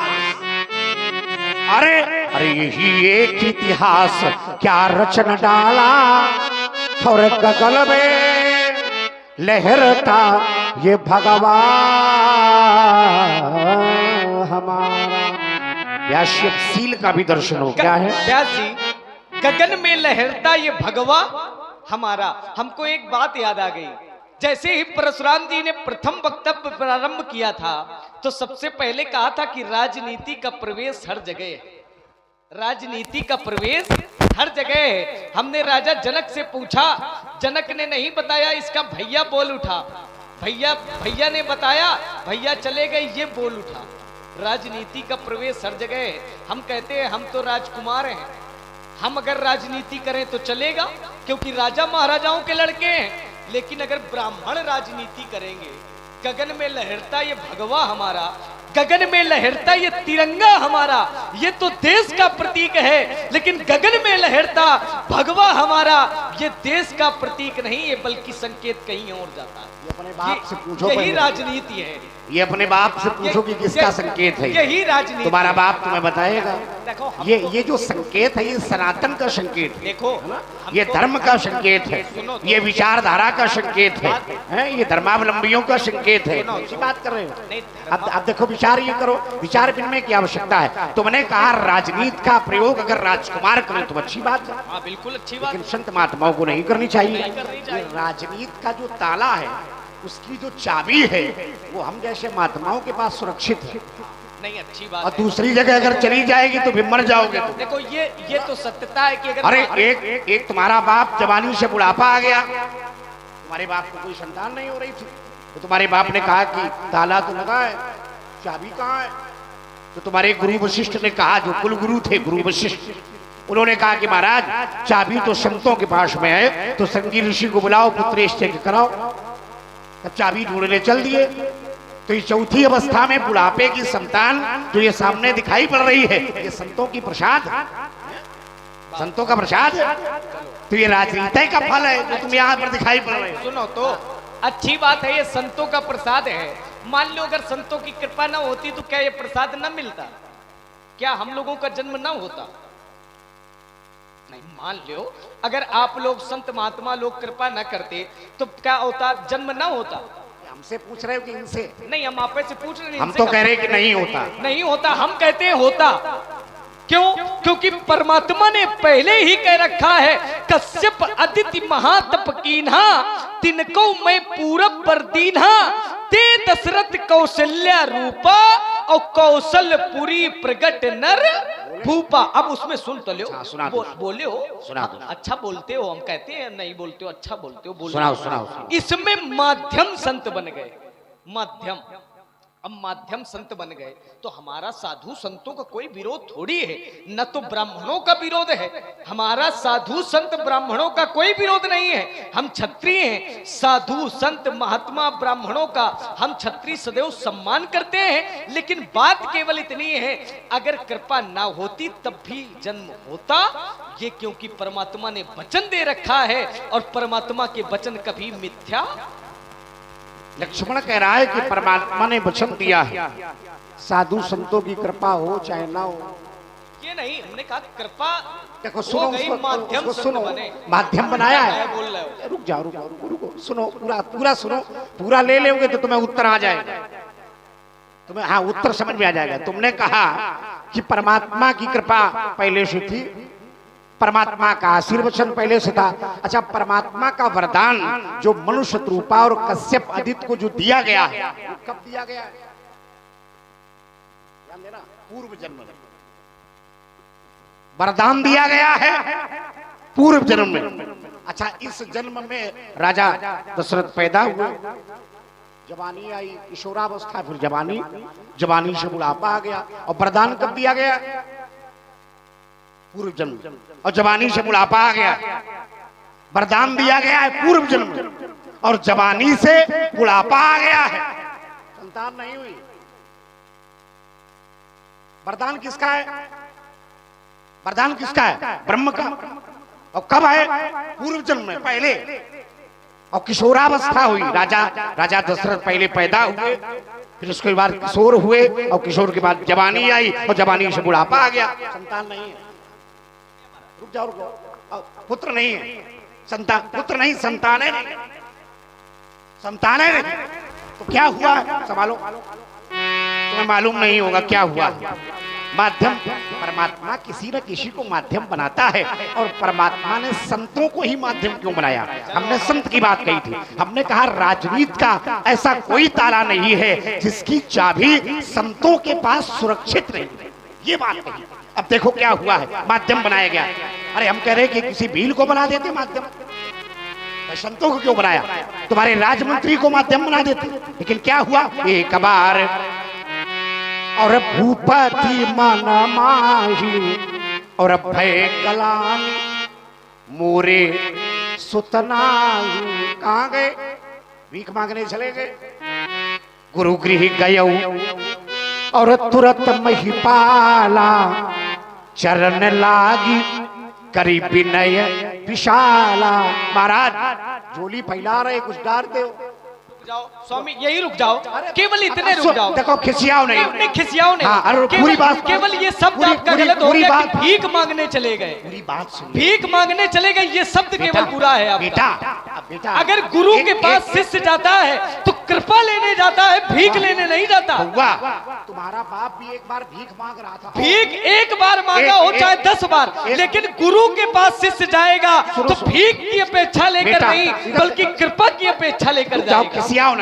Speaker 1: अरे अरे यही एक इतिहास क्या रचन डाला, और गगन में लहरता ये भगवा हमारा। व्यासील का भी दर्शन हो क्या है?
Speaker 2: व्यासी गगन में लहरता ये भगवा हमारा। हमको एक बात याद आ गई, जैसे ही परशुराम जी ने प्रथम वक्तव्य प्रारंभ किया था तो सबसे पहले कहा था कि राजनीति का प्रवेश हर जगह है, राजनीति का प्रवेश हर जगह है। हमने राजा जनक से पूछा, जनक ने नहीं बताया, इसका भैया बोल उठा, भैया ने बताया, भैया चले गए, ये बोल उठा। राजनीति का प्रवेश हर जगह है। हम कहते हैं हम तो राजकुमार हैं, हम अगर राजनीति करें तो चलेगा क्योंकि राजा महाराजाओं के लड़के हैं, लेकिन अगर ब्राह्मण राजनीति करेंगे, गगन में लहरता ये भगवा हमारा, गगन में लहरता ये तिरंगा हमारा, ये तो देश का प्रतीक है, लेकिन गगन में लहरता भगवा हमारा ये देश का प्रतीक नहीं है बल्कि संकेत कहीं और जाता है।
Speaker 1: ये अपने बाप से पूछो,
Speaker 2: यही राजनीति है।
Speaker 1: ये अपने बाप से पूछो कि किसका संकेत है?
Speaker 2: यही राजनीति।
Speaker 1: तुम्हारा बाप तुम्हें बताएगा।
Speaker 2: देखो
Speaker 1: ये जो संकेत है ये सनातन का संकेत है,
Speaker 2: देखो
Speaker 1: ये धर्म का संकेत है, ये विचारधारा का संकेत है, ये धर्मावलंबियों का संकेत है। इसी बात कर रहे हो। अब देखो विचार ये करो, विचार विनिमय की आवश्यकता है। तुमने कहा राजनीति का प्रयोग अगर राजकुमार करें तो अच्छी बात है,
Speaker 2: बिल्कुल अच्छी बात,
Speaker 1: लेकिन संत महात्माओं को नहीं करनी चाहिए। राजनीति का जो ताला है, उसकी जो चाबी है, वो हम जैसे महात्माओं के पास सुरक्षित है।
Speaker 2: नहीं अच्छी बात
Speaker 1: और दूसरी जगह अगर चली जाएगी तो फिर मर जाओगे। तो
Speaker 2: देखो ये तो सत्यता है कि अगर
Speaker 1: अरे एक तुम्हारा बाप जवानी से बुढ़ापा आ गया, तुम्हारे बाप को कोई संतान नहीं हो रही थी, तो तुम्हारे बाप ने कहा कि ताला तो लगा है, चाबी कहाँ है? तो तुम्हारे गुरु वशिष्ठ ने कहा, जो कुल गुरु थे गुरु वशिष्ठ, उन्होंने कहा कि महाराज चाबी तो संतों के पास में है, तो संगी ऋषि को बुलाओ, पुत्रेश कराओ। तब चाबी ढूंढने चल दिए। तो ये चौथी अवस्था में बुढ़ापे की संतान जो ये सामने दिखाई पड़ रही है, ये संतों की प्रसाद, संतों का प्रसाद है। तो ये राजनीति का फल है जो तुम यहाँ पर दिखाई पड़ रहे हो।
Speaker 2: सुनो तो अच्छी बात है, ये संतों का प्रसाद है। मान लो अगर संतों की कृपा ना होती तो क्या ये प्रसाद न मिलता? क्या हम लोगों का जन्म ना होता? नहीं, मान लो अगर आप लोग संत महात्मा लोग कृपा न करते तो क्या होता? जन्म ना होता।
Speaker 1: हमसे पूछ रहे हो कि इनसे?
Speaker 2: नहीं, हम आप से पूछ रहे हैं।
Speaker 1: हम तो कह रहे हैं कि नहीं होता,
Speaker 2: नहीं होता। हम कहते हैं होता। क्यों? क्योंकि परमात्मा ने पहले ही कह रखा है, कश्यप अदिति महातप कीन्हा, तिनको मैं पूरब पर दीन्हा, ते दशरथ कौशल्या रूपा, और कौशलपुरी प्रगट नर भूपा। अब उसमें सुन तो लो, बोले हो, अच्छा बोलते हो, हम कहते हैं नहीं बोलते हो, अच्छा बोलते हो, बोलो।
Speaker 1: सुनाओ।
Speaker 2: इसमें माध्यम संत बन गए। माध्यम अब माध्यम संत बन गए तो हमारा साधु संतों का कोई विरोध थोड़ी है, न तो ब्राह्मणों का विरोध है। हमारा साधु संत ब्राह्मणों का कोई विरोध नहीं है। हम क्षत्रिय हैं, साधु संत महात्मा ब्राह्मणों का हम क्षत्रिय सदैव सम्मान करते हैं। लेकिन बात केवल इतनी है, अगर कृपा ना होती तब भी जन्म होता। ये क्योंकि परमात्मा ने वचन दे रखा है और परमात्मा के वचन कभी मिथ्या।
Speaker 1: लक्ष्मण कह रहा है कि परमात्मा ने वचन दिया है, साधु संतों की कृपा हो चाहे ना हो।
Speaker 2: ये नहीं, हमने कहा कृपा
Speaker 1: देखो सुनो,
Speaker 2: माध्यम
Speaker 1: उसको सुनो,
Speaker 2: बने।
Speaker 1: माध्यम बनाया है।
Speaker 2: बोल रहे हो,
Speaker 1: रुक जाओ रुक जाओ रुको, सुनो पूरा सुनो, पूरा ले लोगे तो तुम्हें उत्तर आ जाएगा, तुम्हें हाँ उत्तर समझ में आ जाएगा। तुमने कहा कि परमात्मा की कृपा पहले से थी, परमात्मा का आशीर्वचन पहले से था। अच्छा, परमात्मा का वरदान जो मनुष्य रूपा और कश्यप आदित्य को जो दिया गया है, वो कब दिया गया है? ध्यान देना, पूर्व जन्म में वरदान दिया गया है, पूर्व जन्म में। अच्छा, इस जन्म में राजा दशरथ पैदा हुए, जवानी आई, किशोरावस्था, फिर जवानी से बुढ़ापा आ गया। और वरदान कब दिया गया? पूर्व जन्म। और जवानी से बुढ़ापा आ गया, वरदान दिया गया है पूर्व जन्म, और जवानी से बुढ़ापा आ गया है, संतान नहीं हुई। वरदान किसका है? वरदान किसका है? ब्रह्म का। और कब है? पूर्व जन्म में पहले। और किशोरावस्था हुई, राजा दशरथ पहले पैदा हुए, फिर उसके बाद किशोर हुए, और किशोर के बाद जवानी आई, और जवानी से बुढ़ापा आ गया, संतान नहीं है। रुक जाओ, पुत्र नहीं है, संतान, पुत्र नहीं, संतान है नहीं, संतान है नहीं। तो क्या हुआ है? संभालो, तुम्हें मालूम नहीं होगा क्या हुआ। माध्यम, परमात्मा किसी न किसी को माध्यम बनाता है, और परमात्मा ने संतों को ही माध्यम क्यों बनाया? हमने संत की बात कही थी, हमने कहा राजनीति का ऐसा कोई ताला नहीं है जिसकी चाबी संतों के पास सुरक्षित नहीं है, ये बात कही। अब देखो क्या हुआ है, माध्यम बनाया गया। अरे हम कह रहे कि किसी भील को बना देते माध्यम, संतों को क्यों बनाया? तुम्हारे राजमंत्री को माध्यम बना देते। लेकिन क्या हुआ? एक बार और भूपति मन माही और भय कलानी मोरे सुतनाही। कहाँ गए? भीख मांगने चले गए। गुरु गृह गयौ और तुरंत महिपाला चरण लागी करी विनय विशाला। महाराज झोली फैला रहे, कुछ डालते हो?
Speaker 2: जाओ स्वामी, यही रुक जाओ, केवल इतने रुक जाओ।
Speaker 1: देखो खिसियाओ नहीं,
Speaker 2: खिसियाओ नहीं।
Speaker 1: हाँ, पूरी बात,
Speaker 2: केवल ये शब्द आपका गलत हो गया कि भीख मांगने चले गए।
Speaker 1: पूरी बात सुन,
Speaker 2: भीख मांगने चले गए, ये शब्द केवल बुरा है
Speaker 1: बेटा।
Speaker 2: बेटा, अगर गुरु के पास शिष्य जाता है तो कृपा लेने जाता है, भीख लेने नहीं जाता।
Speaker 1: तुम्हारा बाप भी एक बार भीख मांग रहा था।
Speaker 2: भीख एक बार मांगा हो चाहे 10 बार, लेकिन गुरु के पास शिष्य जाएगा तो भीख की अपेक्षा लेकर नहीं, बल्कि कृपा की अपेक्षा लेकर जाएगा।
Speaker 1: खिसियाओ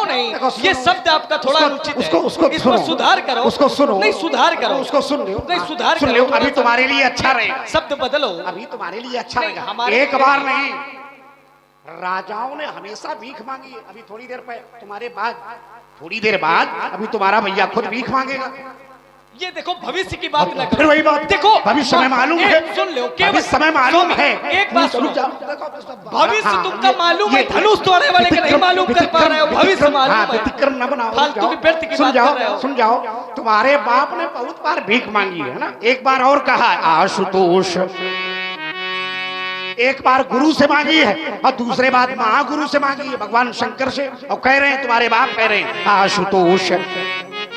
Speaker 1: नहीं,
Speaker 2: ये शब्द आपका थोड़ा अनुचित है, इसको सुधार करो।
Speaker 1: उसको सुनो,
Speaker 2: नहीं सुधार करो,
Speaker 1: उसको सुन लो,
Speaker 2: नहीं सुधार
Speaker 1: करो। अभी तुम्हारे लिए अच्छा रहेगा,
Speaker 2: शब्द बदलो,
Speaker 1: अभी तुम्हारे लिए अच्छा रहेगा।
Speaker 2: एक
Speaker 1: एक बार नहीं, राजाओं ने हमेशा भीख मांगी है। अभी थोड़ी देर बाद अभी तुम्हारा भैया खुद भीख मांगेगा।
Speaker 2: ये देखो भविष्य की बात न
Speaker 1: फिर
Speaker 2: करो।
Speaker 1: वही बात,
Speaker 2: देखो
Speaker 1: भविष्य में मालूम है,
Speaker 2: सुन लो, केवल
Speaker 1: समय मालूम है।
Speaker 2: एक बात सुनो, भविष्य तुमका मालूम है, धनुष तोड़ने वाले का नहीं मालूम कर पा रहे हो, भविष्य मालूम है।
Speaker 1: व्यतिक्रम न बनाओ,
Speaker 2: फालतू की व्यर्थ की बात कर रहे हो।
Speaker 1: सुन जाओ, तुम्हारे बाप ने बहुत बार भीख मांगी है ना। एक बार और कहा आशुतोष, एक बार गुरु से मांगी है और दूसरे बार महागुरु से मांगी है, भगवान शंकर से। और कह रहे हैं, तुम्हारे बाप कह रहे हैं, आशुतोष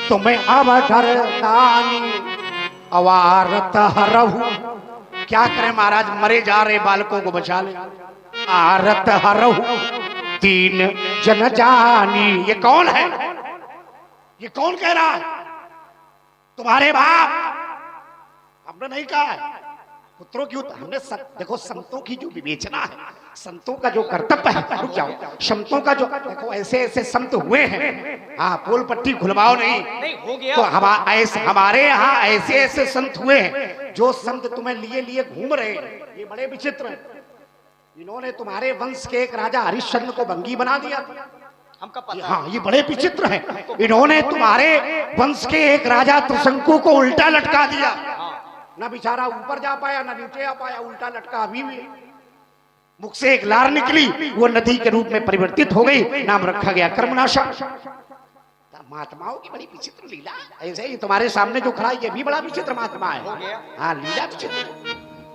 Speaker 1: तुम्हें अवधर दानी अवारत हरहु। क्या करें महाराज, मरे जा रहे बालकों को बचा ले। आरत हरहु तीन जन जानी। ये कौन है? ये कौन कह रहा है? तुम्हारे बाप। हमने नहीं कहा है। पुत्रों की हमने देखो, संतों की जो विवेचना है, संतों का जो कर्तव्य है, रुक जाओ, संतों का जो देखो, ऐसे ऐसे संत हुए हैं। हाँ, पोल पट्टी खुलवाओ नहीं
Speaker 2: हो गया।
Speaker 1: तो हमारे यहाँ ऐसे ऐसे संत हुए हैं, जो संत तुम्हें लिए घूम रहे हैं। ये बड़े विचित्र हैं। इन्होंने तुम्हारे वंश के एक राजा हरिश्चंद्र को बंगी बना दिया था।
Speaker 2: हमका पता है।
Speaker 1: हाँ, ये बड़े विचित्र हैं। इन्होंने तुम्हारे वंश के एक राजा त्रिशंकु को उल्टा लटका दिया। ना बेचारा ऊपर जा पाया, ना नीचे आ पाया, उल्टा लटका अभी भी। मुख से एक लार निकली, वो नदी के रूप में परिवर्तित हो गई, नाम रखा गया कर्मनाशा। महात्माओं की बड़ी विचित्र लीला। ऐसे ही तुम्हारे सामने जो खड़ा है, ये भी बड़ा विचित्र महात्मा है। हाँ, लीला विचित्र।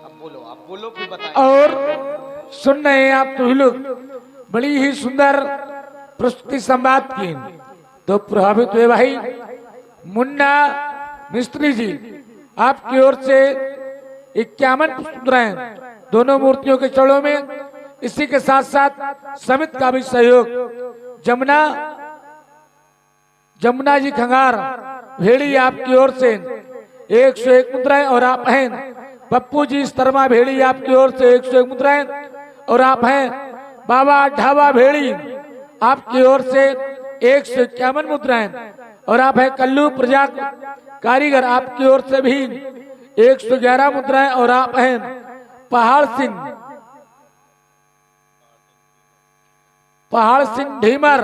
Speaker 2: आप बोलो फिर बताएं।
Speaker 3: और सुन रहे हैं आप तो लोग, बड़ी ही सुंदर प्रस्तुति संवाद की। तो प्रभावित हुए भाई मुन्ना मिस्त्री जी, आपकी ओर से 51 मुद्राएं दोनों मूर्तियों के चरणों में। इसी के साथ साथ समित का भी सहयोग। जमुना जी खंगार भेड़ी, आपकी ओर से 101 मुद्राएं और आप हैं। पप्पू जी स्तरमा भेड़ी, आपकी ओर से 101 मुद्राएं और आप हैं। बाबा ढाबा भेड़ी, आपकी ओर से 151 मुद्राएं और आप हैं। कल्लू प्रजा कारीगर, आपकी ओर से भी 111 मुद्राएं और आप हैं। पहाड़ सिंह ढीमर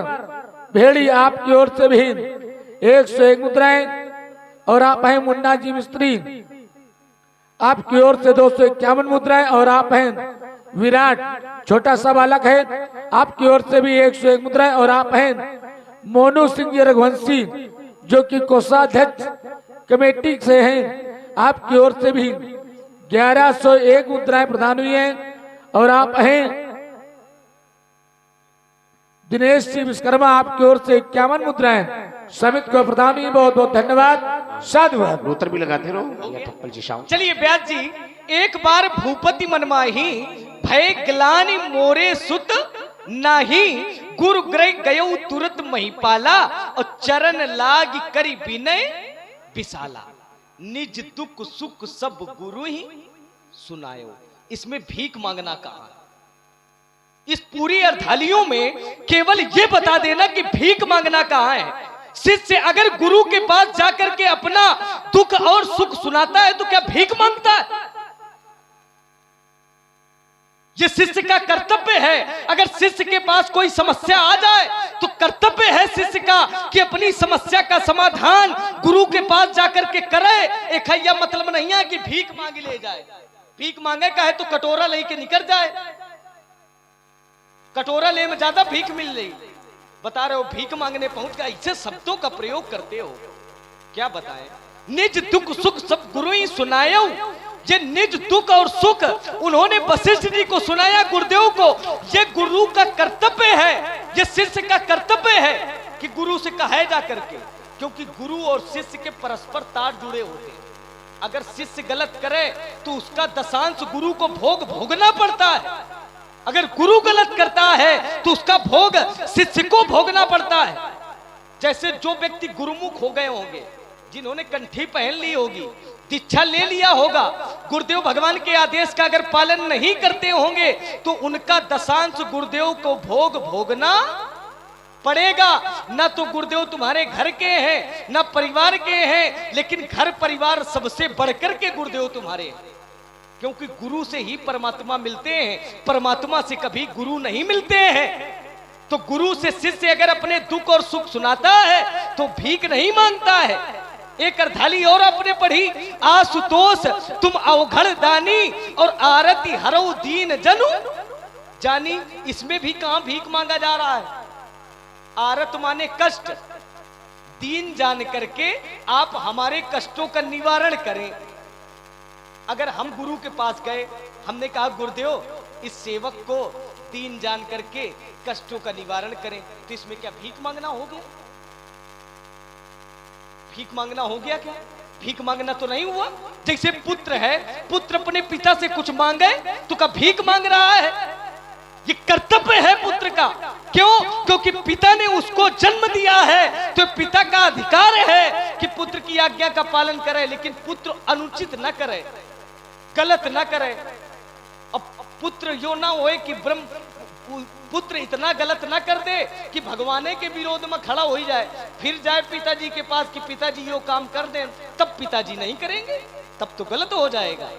Speaker 3: भेड़ी, आपकी ओर से भी 101 मुद्राएं और आप हैं। मुन्ना जी मिस्त्री, आपकी ओर से 251 मुद्राएं और आप हैं। विराट छोटा सा बालक है, आपकी ओर से भी 101 मुद्राएं और आप हैं। मोनू सिंह जी रघुवंशी, जो कि कोषाध्यक्ष कमेटी से हैं, आपकी ओर से भी 1101 मुद्राएं प्रदान हुई हैं और आप हैं। दिनेश जी विश्वकर्मा, आपकी ओर से 51 मुद्राएं समित को प्रदान हुई। बहुत बहुत धन्यवाद, साधुवाद।
Speaker 1: उत्तर भी लगाते रहो।
Speaker 2: चलिए व्यास जी, एक बार भूपति मनमाही भय ग्लानि मोरे सुत नाही, गुरु ग्रह गयो तुरंत महिपाला और चरण लाग करी विनय विशाला, निज दुख सुख सब गुरु ही सुनायो। इसमें भीख मांगना कहा? इस पूरी अर्धालियों में केवल ये बता देना कि भीख मांगना कहाँ है। शिष्य अगर गुरु के पास जाकर के अपना दुख और सुख सुनाता है तो क्या भीख मांगता है? ये शिष्य का कर्तव्य है। अगर शिष्य के पास कोई समस्या आ जाए तो कर्तव्य है शिष्य का कि अपनी समस्या का समाधान गुरु के पास जाकर के करे। एक यह मतलब नहीं है कि भीख मांग ले जाए। भीख मांगे का है तो कटोरा लेके निकल जाए। कटोरा ले में ज्यादा भीख मिल रही, बता रहे हो भीख मांगने पहुंच गए। ऐसे शब्दों का प्रयोग करते हो, क्या बताएं। निज दुख सुख सब गुरु ही सुनायो। ये निज दुख और सुख उन्होंने वशिष्ठ जी को सुनाया, गुरुदेव को। ये गुरु का कर्तव्य है, ये शिष्य का कर्तव्य है कि गुरु से कहे जा करके, क्योंकि गुरु और शिष्य के परस्पर तार जुड़े होते हैं। अगर शिष्य गलत करे तो उसका दशांश गुरु को भोगना पड़ता है। अगर गुरु गलत करता है तो उसका भोग शिष्य को भोगना पड़ता है। जैसे जो व्यक्ति गुरुमुख हो गए होंगे, जिन्होंने कंठी पहन ली होगी, दीक्षा ले लिया होगा, गुरुदेव भगवान के आदेश का अगर पालन नहीं करते होंगे तो उनका दशांश गुरुदेव को भोगना पड़ेगा। ना तो गुरुदेव तुम्हारे घर के हैं, ना परिवार के हैं, लेकिन घर परिवार सबसे बढ़कर के गुरुदेव तुम्हारे हैं। क्योंकि गुरु से ही परमात्मा मिलते हैं, परमात्मा से कभी गुरु नहीं मिलते हैं। तो गुरु से शिष्य अगर अपने दुख और सुख सुनाता है तो भीख नहीं मांगता है। एक अर्धाली और अपने पढ़ी, आशुतोष तुम अवघड़ दानी और आरती हरो दीन जनु जानी। इसमें भी कहां भीख मांगा जा रहा है। आरत माने कष्ट, दीन जान करके आप हमारे कष्टों का निवारण करें। अगर हम गुरु के पास गए, हमने कहा गुरुदेव इस सेवक को दीन जान करके कष्टों का निवारण करें, तो इसमें क्या भीख मांगना हो गया? भीख मांगना हो गया क्या? भीख मांगना तो नहीं हुआ। जैसे पुत्र है, पुत्र अपने पिता से कुछ मांगे तो क्या भीख मांग रहा है? ये कर्तव्य है पुत्र का। क्यों? क्योंकि पिता ने उसको जन्म दिया है, तो पिता का अधिकार है कि पुत्र की आज्ञा का पालन करे, लेकिन पुत्र अनुचित न करे, गलत न करे। अब पुत्र यो ना होए कि पुत्र इतना गलत ना कर दे कि भगवाने के विरोध में खड़ा हो ही जाए, फिर जाए पिताजी के पास कि पिताजी यो काम कर दें, तब पिताजी नहीं करेंगे, तब तो गलत हो जाएगा।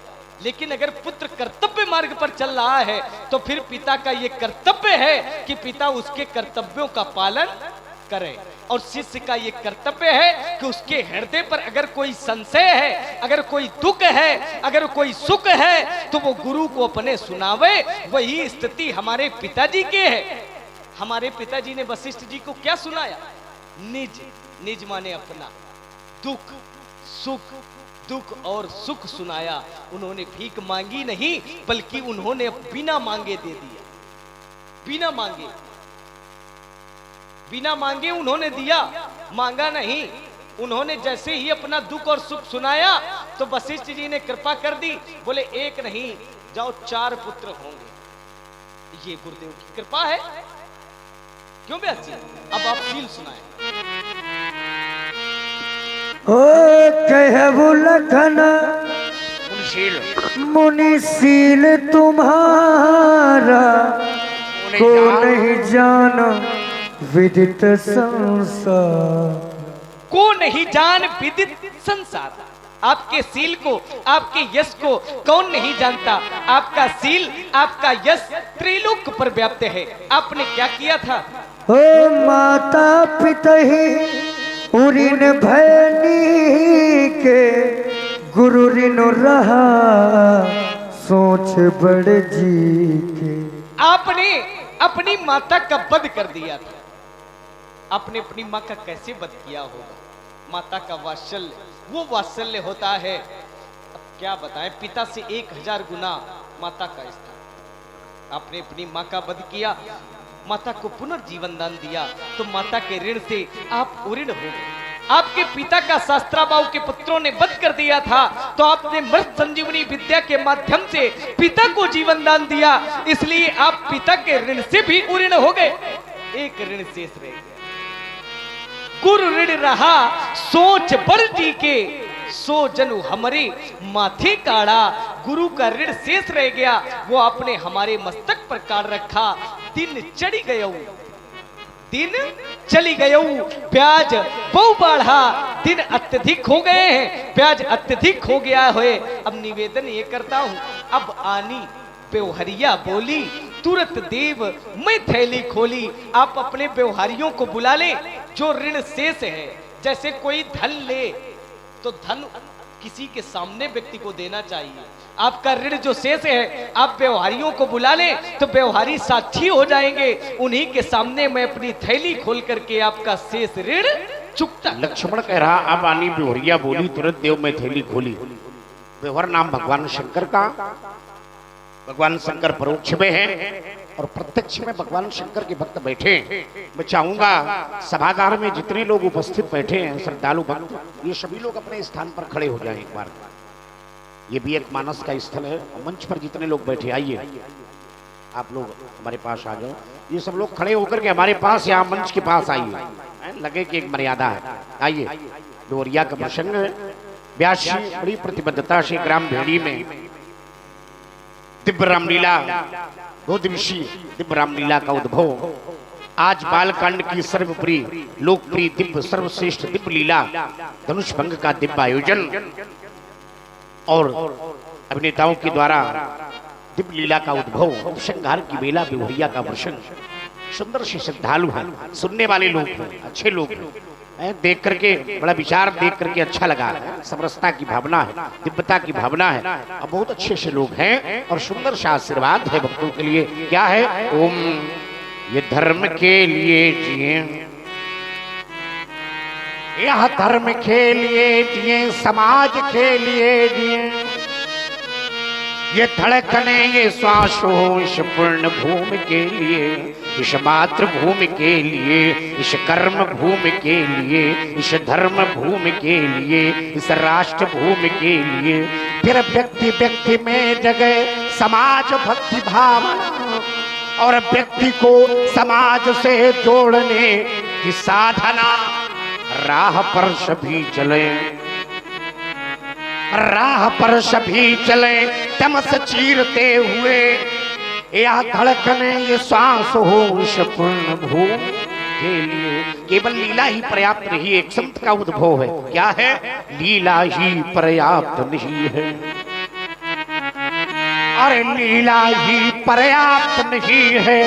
Speaker 2: लेकिन अगर पुत्र कर्तव्य मार्ग पर चल रहा है तो फिर पिता का यह कर्तव्य है कि पिता उसके कर्तव्यों का पालन करे, और शिष्य का यह कर्तव्य है कि उसके हृदय पर अगर कोई संशय है, अगर कोई दुख है, अगर कोई सुख है, तो वो गुरु को अपने सुनावे। वही स्थिति हमारे पिताजी के है। हमारे पिताजी ने वशिष्ठ जी को क्या सुनाया? निज, निज माने अपना, दुख सुख, दुख और सुख सुनाया। उन्होंने भीख मांगी नहीं, बल्कि उन्होंने बिना मांगे दे दिया। बिना मांगे, बिना मांगे उन्होंने दिया, मांगा नहीं। उन्होंने जैसे ही अपना दुख और सुख सुनाया तो वशिष्ठ जी ने कृपा कर दी, बोले एक नहीं जाओ 4 पुत्र होंगे। ये गुरुदेव की कृपा है। क्यों व्यास जी? अब आप सील सुनाए।
Speaker 4: ओ कहबु लखन
Speaker 1: मुनिशील
Speaker 4: मुनिशील तुम्हारा को नहीं जाना विदित संसार।
Speaker 2: को नहीं जान विदित संसार। आपके सील को, आपके यश को कौन नहीं जानता? आपका सील, आपका यश त्रिलोक पर व्याप्त है। आपने क्या किया था?
Speaker 4: ओ माता पिता ही उरिन भयनी के गुरु ऋण रहा सोच बड़ जी के।
Speaker 2: आपने अपनी माता का वध कर दिया था। आपने अपनी माँ का कैसे वध किया होगा? माता का वात्सल्य, वो वात्सल्य होता है, अब क्या बताएं, पिता से 1000 गुना माता का स्थान। आपने अपनी माँ का वध किया, माता को पुनर्जीवन दान दिया, तो माता के ऋण से आप उऋण हो गए। आपके पिता का शास्त्राबाहु के पुत्रों ने वध कर दिया था, तो आपने मृत संजीवनी विद्या के माध्यम से पिता को जीवन दान दिया, इसलिए आप पिता के ऋण से भी उऋण हो गए। एक ऋण शेष रह गया। गुरु ऋण रहा सोच बड़ जी के, सो जनु हमारे माथे काढ़ा। गुरु का ऋण शेष रह गया, वो आपने हमारे मस्तक पर काट रखा। दिन चढ़ी गयो, दिन चली गयो, ब्याज बहु बढ़ा। दिन अत्यधिक हो गए हैं, ब्याज अत्यधिक हो गया है। अब निवेदन ये करता हूं, अब आनी व्यवहारिया बोली, तुरंत देव मैं थैली खोली। आप अपने व्यवहारियों को बुला ले जो ऋण शेष है। जैसे कोई धन ले तो धन किसी के सामने व्यक्ति को देना चाहिए। आपका ऋण जो शेष है, आप व्यवहारियों को बुला ले तो व्यवहारी साक्षी हो जाएंगे। उन्हीं के सामने मैं अपनी थैली खोल करके आपका शेष ऋण चुकता।
Speaker 1: लक्ष्मण कह रहा अब आनी बिहोरिया बोली, तुरंत देव में थैली खोली। व्यवहार नाम भगवान शंकर का। भगवान शंकर परोक्ष में है और प्रत्यक्ष में भगवान शंकर के भक्त बैठे। मैं चाहूंगा सभागार में जितने लोग उपस्थित बैठे हैं श्रद्धालु भक्त, ये सभी लोग अपने स्थान पर खड़े हो जाएं एक बार। ये भी एक मानस का स्थल है। मंच पर जितने लोग बैठे, आइए आप लोग हमारे पास आ जाओ। ये सब लोग खड़े होकर के हमारे पास यहाँ मंच के पास आइए। लगे कि एक मर्यादा है। आइए, बिहोरिया का प्रसंग है। व्यास जी बड़ी प्रतिबद्धता से ग्राम भेड़ी में दिव्य रामलीला, 2 दिवसीय दिव्य रामलीला का उद्भव। आज बालकांड की सर्वप्रिय लोकप्रिय दिव्य सर्वश्रेष्ठ दिव्य लीला धनुष भंग का दिव्य आयोजन और अभिनेताओं के द्वारा दिव्य लीला का उद्भव, उपसंहार की बेला, बिहोरिया का प्रसंग। सुंदर से श्रद्धालु हैं, सुनने वाले लोग हैं, अच्छे लोग हैं। देख करके बड़ा विचार देख करके अच्छा लगा। समरसता की भावना है, दिव्यता की भावना है और बहुत अच्छे से लोग हैं और सुंदर सा आशीर्वाद है भक्तों के लिए। क्या है? ओम ये धर्म के लिए जिए, यह धर्म के लिए जिए, समाज के लिए जिए। ये धड़कने ये श्वास हो इस पूर्ण भूमि के लिए, इस मातृभूमि के लिए, इस कर्म भूमि के लिए, इस धर्म भूमि के लिए, इस राष्ट्र भूमि के लिए। फिर व्यक्ति व्यक्ति में जगे समाज भक्ति भावना और व्यक्ति को समाज से जोड़ने की साधना। राह पर सभी चले, राह पर सभी चले, तमस चीरते हुए। यह धड़कने ये सांस हो इस पूर्ण भूमि के लिए। केवल लीला ही पर्याप्त नहीं, एक संत का उद्भव है। क्या है? लीला ही पर्याप्त नहीं है। अरे लीला ही पर्याप्त नहीं है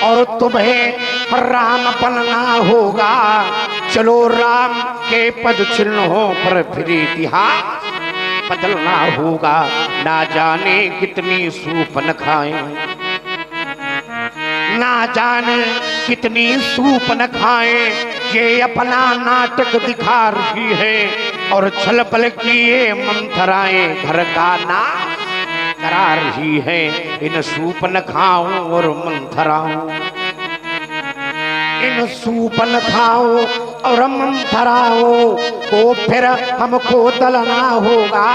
Speaker 1: और तुम्हें राम बनना होगा। चलो राम के पद चिन्हों पर फिर इतिहास बदलना होगा। ना जाने कितनी सूप न खाएं, ना जाने कितनी सूप न खाएं, ये अपना नाटक दिखा रही है और छल पल की ये मंथराएं घर का ना करा रही है। इन सूप न खाओ और मंथराओ, इन सूप न खाओ और मंथराओ को फिर हमको दलना होगा।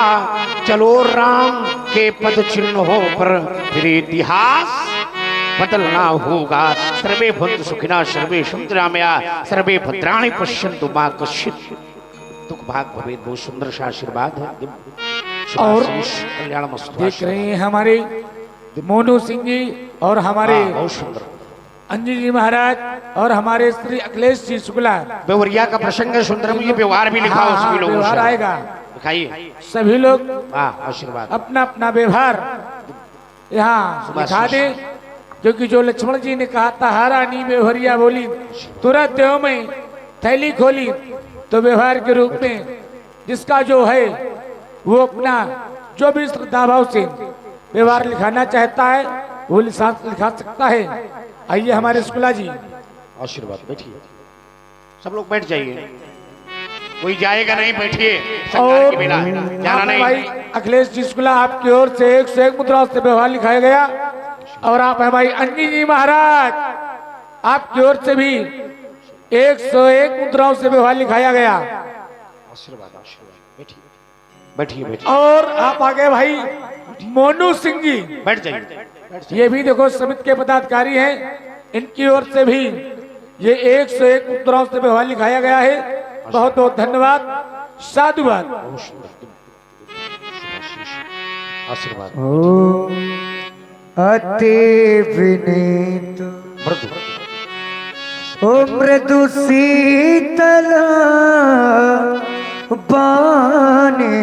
Speaker 1: चलो राम के पद चिन्हों पर फिर इतिहास बदलना होगा। सर्वे भवन्तु सुखिनः, सर्वे सन्तु निरामया, सर्वे भद्राणि पश्यन्तु मा कश्चित् दुख भाग भवेत्। बहुत सुंदर सा आशीर्वाद है
Speaker 3: और
Speaker 1: कल्याण
Speaker 3: देख रहे हैं हमारे मोनू सिंह जी और हमारे
Speaker 1: बहुत सुंदर
Speaker 3: अंजलि जी महाराज और हमारे श्री अखिलेश जी शुक्ला।
Speaker 1: बेवरिया का प्रसंग है, सुंदर में ये व्यवहार भी लिखा हो सभी लोगों
Speaker 3: व्यवहार
Speaker 1: से
Speaker 3: आएगा।
Speaker 1: दिखाइए
Speaker 3: सभी लोग
Speaker 1: आशीर्वाद
Speaker 3: अपना अपना व्यवहार यहाँ दिखा दे, क्योंकि जो लक्ष्मण जी ने कहा था हारानी बेवरिया बोली, तुरंत देव में थैली खोली। तो व्यवहार के रूप में जिसका जो है वो अपना जो भी श्रद्धा भाव से व्यवहार लिखाना चाहता है वो लिखा सकता है। आइए हमारे शुक्ला जी
Speaker 1: आशीर्वाद। बैठिए, सब लोग बैठ जाइए, कोई जाएगा नहीं, बैठिए।
Speaker 3: और
Speaker 1: जाना नहीं।
Speaker 3: भाई अखिलेश जी शुक्ला आपकी ओर से 101 मुद्राओं से व्यवहार लिखाया गया और आप है भाई अंजलि जी महाराज आपकी ओर से भी 101 मुद्राओं से व्यवहार लिखाया गया।
Speaker 1: आशीर्वाद आशीर्वाद। बैठिए बैठिए बैठिए।
Speaker 3: और आप आगे भाई मोनू सिंह जी
Speaker 1: बैठ जाइए।
Speaker 3: ये भी देखो समिति के पदाधिकारी हैं, इनकी ओर से भी ये 101 मुद्राओं से व्यवहार लिखाया गया है। बहुत बहुत धन्यवाद, साधुवाद।
Speaker 1: आशीर्वाद।
Speaker 4: ओ अति विनीत ओ मृदु शीतल बानी